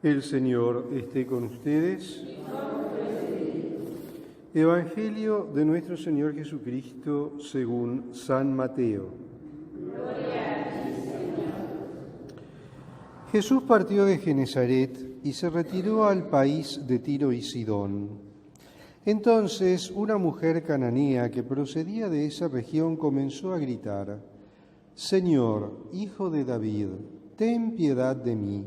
El Señor esté con ustedes. Evangelio de nuestro Señor Jesucristo según San Mateo. Jesús partió de Genesaret y se retiró al país de Tiro y Sidón. Entonces una mujer cananea que procedía de esa región comenzó a gritar: «Señor, hijo de David, ten piedad de mí.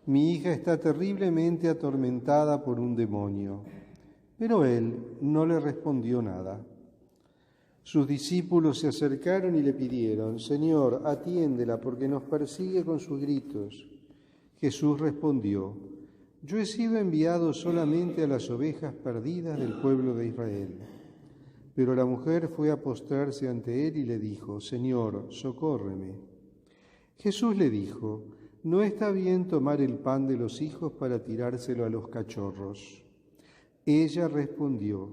Mi hija está terriblemente atormentada por un demonio». Pero él no le respondió nada. Sus discípulos se acercaron y le pidieron: «Señor, atiéndela porque nos persigue con sus gritos». Jesús respondió: «Yo he sido enviado solamente a las ovejas perdidas del pueblo de Israel». Pero la mujer fue a postrarse ante él y le dijo: «Señor, socórreme». Jesús le dijo: «No está bien tomar el pan de los hijos para tirárselo a los cachorros». Ella respondió: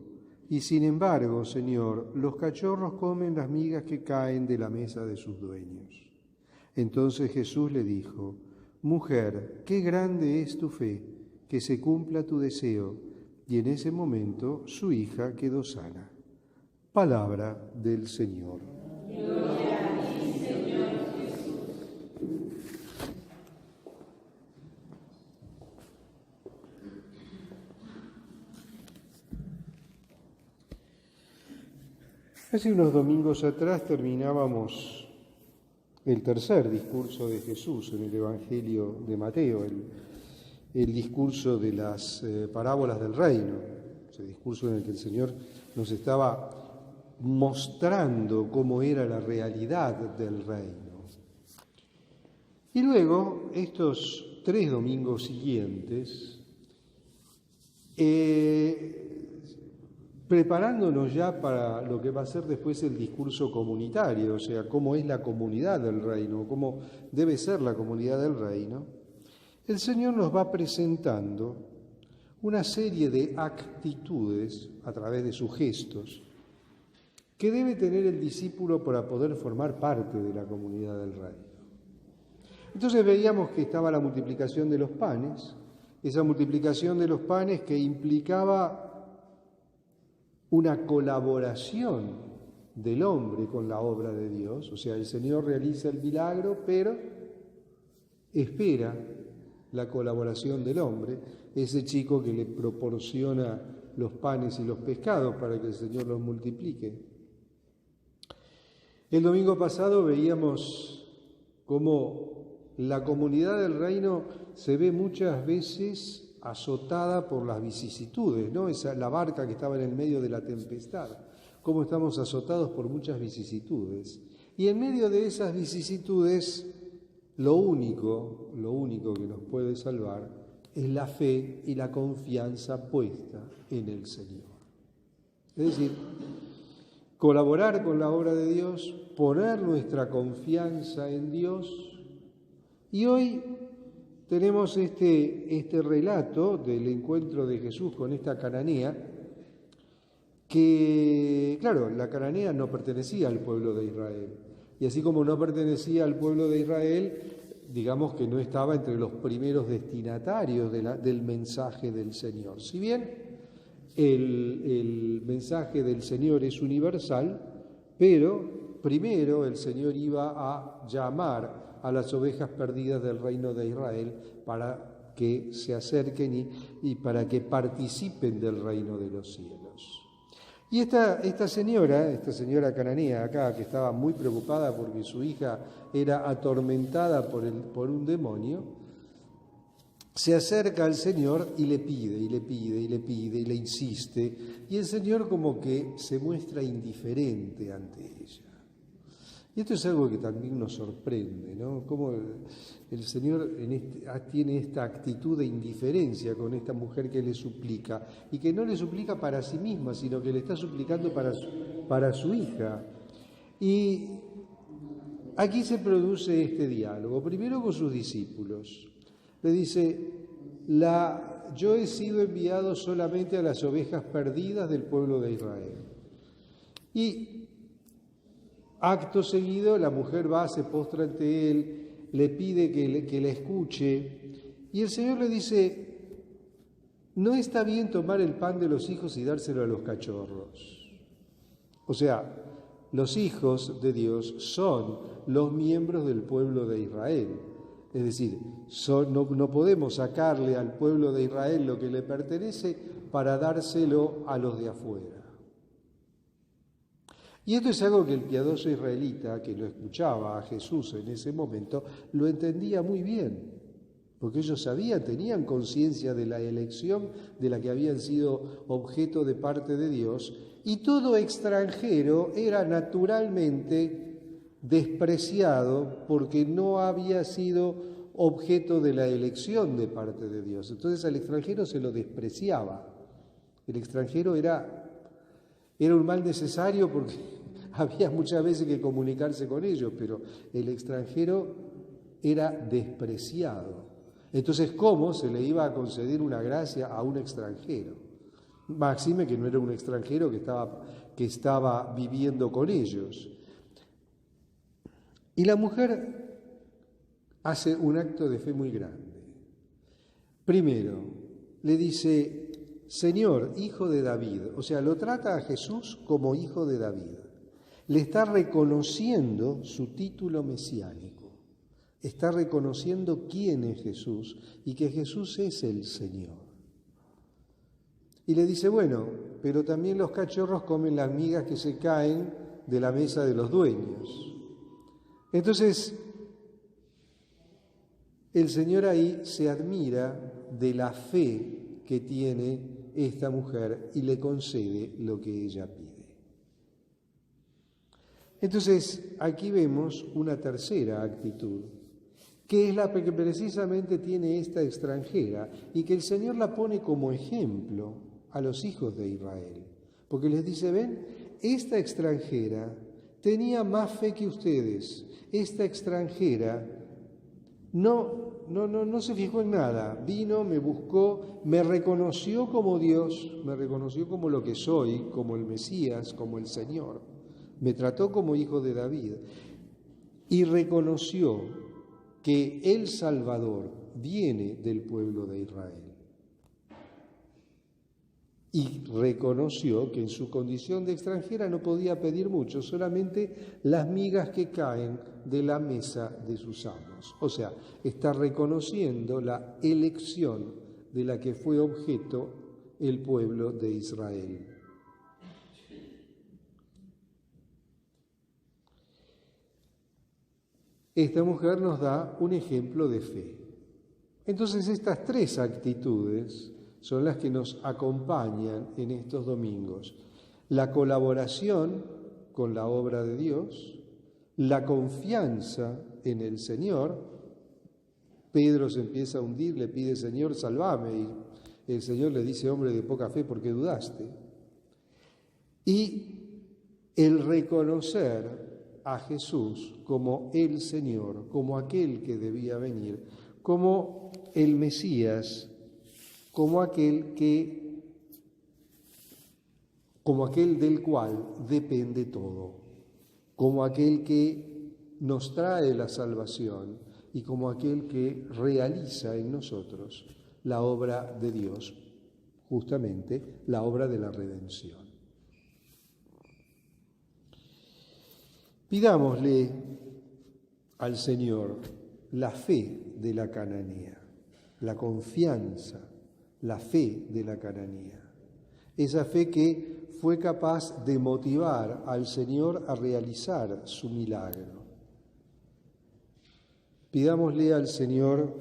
«Y sin embargo, Señor, los cachorros comen las migas que caen de la mesa de sus dueños». Entonces Jesús le dijo: «Mujer, qué grande es tu fe, que se cumpla tu deseo». Y en ese momento su hija quedó sana. Palabra del Señor. Gloria a ti, Señor Jesús. Hace unos domingos atrás terminábamos el tercer discurso de Jesús en el Evangelio de Mateo, el discurso de las parábolas del reino, ese discurso en el que el Señor nos estaba mostrando cómo era la realidad del reino. Y luego, estos 3 domingos siguientes, preparándonos ya para lo que va a ser después el discurso comunitario, o sea, cómo es la comunidad del reino, cómo debe ser la comunidad del reino, el Señor nos va presentando una serie de actitudes a través de sus gestos que debe tener el discípulo para poder formar parte de la comunidad del reino. Entonces veíamos que estaba la multiplicación de los panes, esa multiplicación de los panes que implicaba una colaboración del hombre con la obra de Dios, o sea, el Señor realiza el milagro, pero espera la colaboración del hombre, ese chico que le proporciona los panes y los pescados para que el Señor los multiplique. El domingo pasado veíamos cómo la comunidad del reino se ve muchas veces azotada por las vicisitudes, ¿no? La barca que estaba en el medio de la tempestad, cómo estamos azotados por muchas vicisitudes. Y en medio de esas vicisitudes, lo único que nos puede salvar es la fe y la confianza puesta en el Señor. Es decir, colaborar con la obra de Dios, poner nuestra confianza en Dios. Y hoy tenemos este relato del encuentro de Jesús con esta cananea, que, claro, la cananea no pertenecía al pueblo de Israel. Y así como no pertenecía al pueblo de Israel, digamos que no estaba entre los primeros destinatarios del mensaje del Señor. Si bien el mensaje del Señor es universal, pero primero el Señor iba a llamar a las ovejas perdidas del reino de Israel para que se acerquen y para que participen del reino de los cielos. Y esta señora cananea acá, que estaba muy preocupada porque su hija era atormentada por un demonio, se acerca al Señor y le pide, y le insiste, y el Señor como que se muestra indiferente ante ella. Y esto es algo que también nos sorprende, ¿no? Cómo el Señor tiene esta actitud de indiferencia con esta mujer que le suplica, y que no le suplica para sí misma, sino que le está suplicando para su hija. Y aquí se produce este diálogo, primero con sus discípulos. Le dice: yo he sido enviado solamente a las ovejas perdidas del pueblo de Israel. Y acto seguido, la mujer va, se postra ante él, le pide que la escuche Y el Señor le dice, no está bien tomar el pan de los hijos y dárselo a los cachorros. O sea, los hijos de Dios son los miembros del pueblo de Israel. Es decir, no podemos sacarle al pueblo de Israel lo que le pertenece para dárselo a los de afuera. Y esto es algo que el piadoso israelita, que lo escuchaba a Jesús en ese momento, lo entendía muy bien, porque ellos sabían, tenían conciencia de la elección de la que habían sido objeto de parte de Dios, y todo extranjero era naturalmente despreciado porque no había sido objeto de la elección de parte de Dios. Entonces al extranjero se lo despreciaba. El extranjero era un mal necesario porque había muchas veces que comunicarse con ellos, pero el extranjero era despreciado. Entonces, ¿cómo se le iba a conceder una gracia a un extranjero? Máxime que no era un extranjero que estaba viviendo con ellos. Y la mujer hace un acto de fe muy grande. Primero, le dice, Señor, hijo de David, o sea, lo trata a Jesús como hijo de David. Le está reconociendo su título mesiánico, está reconociendo quién es Jesús y que Jesús es el Señor. Y le dice, bueno, pero también los cachorros comen las migas que se caen de la mesa de los dueños. Entonces, el Señor ahí se admira de la fe que tiene esta mujer y le concede lo que ella pide. Entonces, aquí vemos una tercera actitud, que es la que precisamente tiene esta extranjera y que el Señor la pone como ejemplo a los hijos de Israel. Porque les dice, ven, esta extranjera tenía más fe que ustedes. Esta extranjera no se fijó en nada. Vino, me buscó, me reconoció como Dios, me reconoció como lo que soy, como el Mesías, como el Señor. Me trató como hijo de David y reconoció que el Salvador viene del pueblo de Israel. Y reconoció que en su condición de extranjera no podía pedir mucho, solamente las migas que caen de la mesa de sus amos. O sea, está reconociendo la elección de la que fue objeto el pueblo de Israel. Esta mujer nos da un ejemplo de fe. Entonces, estas tres actitudes son las que nos acompañan en estos domingos. La colaboración con la obra de Dios, la confianza en el Señor. Pedro se empieza a hundir, le pide, Señor, sálvame, y el Señor le dice, hombre de poca fe, ¿por qué dudaste? Y el reconocer a Jesús como el Señor, como aquel que debía venir, como el Mesías, como aquel del cual depende todo, como aquel que nos trae la salvación y como aquel que realiza en nosotros la obra de Dios, justamente la obra de la redención. Pidámosle al Señor la fe de la cananea, la confianza, la fe de la cananea, esa fe que fue capaz de motivar al Señor a realizar su milagro. Pidámosle al Señor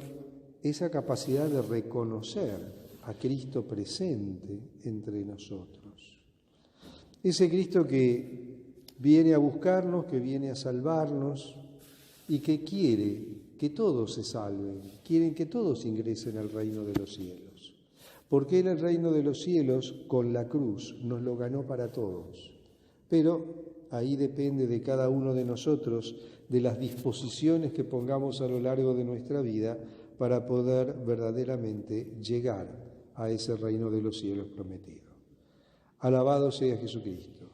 esa capacidad de reconocer a Cristo presente entre nosotros, ese Cristo que viene a buscarnos, que viene a salvarnos y que quiere que todos se salven, quieren que todos ingresen al reino de los cielos. Porque en el reino de los cielos, con la cruz, nos lo ganó para todos. Pero ahí depende de cada uno de nosotros, de las disposiciones que pongamos a lo largo de nuestra vida para poder verdaderamente llegar a ese reino de los cielos prometido. Alabado sea Jesucristo.